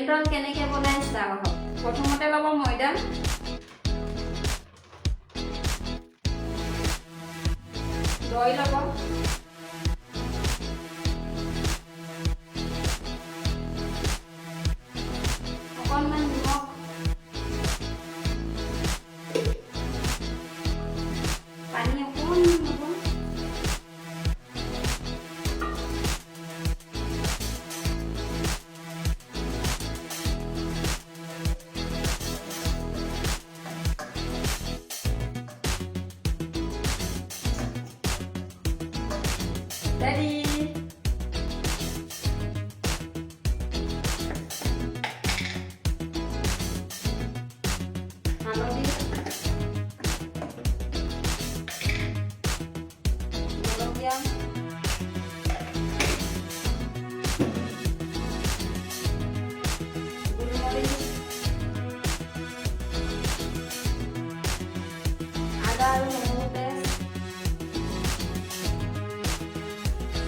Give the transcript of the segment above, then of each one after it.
Bread ৰল কেনেকৈ বনাই চাওঁ আহক। প্ৰথমতে ল'ব ময়দা, দৈ ল'ব, অকণমান নিমখ, পানী অকণমান ল'ব, ready. Halodi, jolokija, gulmoric, ada আৰু নহৰু পেষ্ট,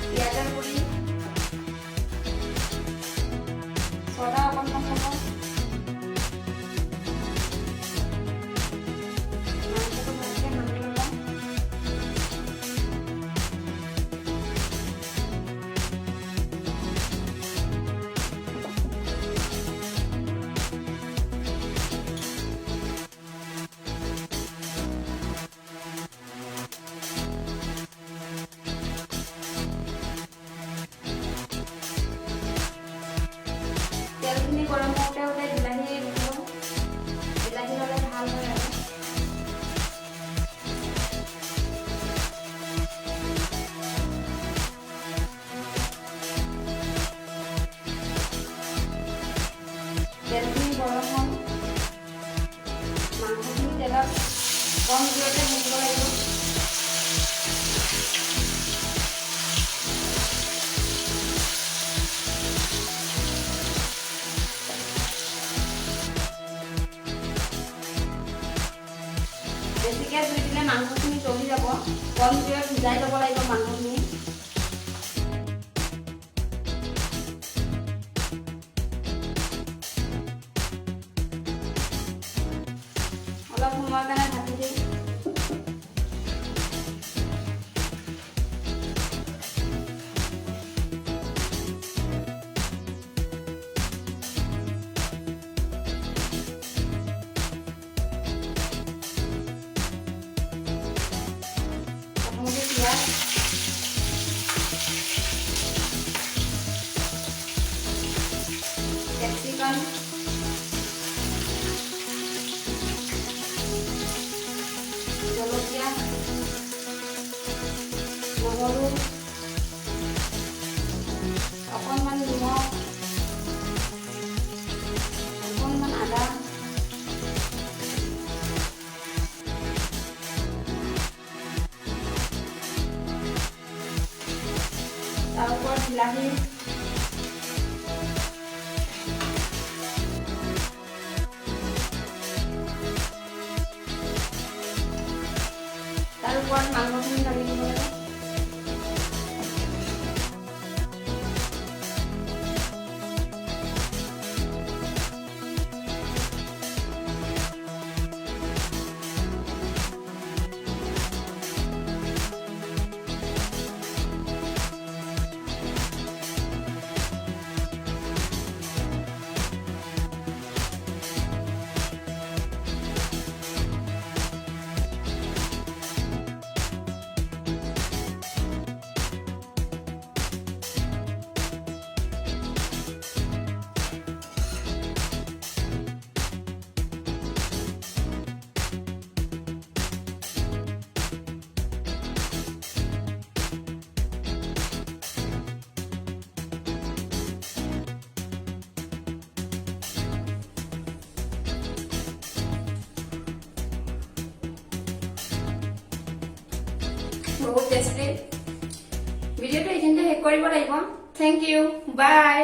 পিঁয়াজৰ গুড়ি, ছ'ডা অকণমান ল'ব, মাংসটো ভালকৈ সানি ল'ব, তেলখিনি গৰম হওঁতে হওঁতে বিলাহী দিব, বিলাহী ল'লে ভাল হয় আৰু। তেলখিনি গৰম হ'ল, মাংসখিনি তেলত কম জুইতে ভাজিব লাগিব। বেছিকৈ জুই দিলে মাংসখিনি জ্বলি যাব, কম জুইত ভিজাই ল'ব লাগিব মাংসখিনি। অলপ সময়ৰ কাৰণে ঢাকি দিম। প্ৰথমতে পিঁয়াজ, কেপচিকাম, জলকীয়া, নহৰু, অকণমান নিমখ, অকণমান আদা, তাৰ ওপৰত বিলাহী, তাৰ ওপৰত মাংসখিনি ঢালি দিব লাগে। বহুত টেষ্টি। ভিডিঅ'টো এইখিনিতে শেষ কৰিব লাগিব। থেংক ইউ, বাই।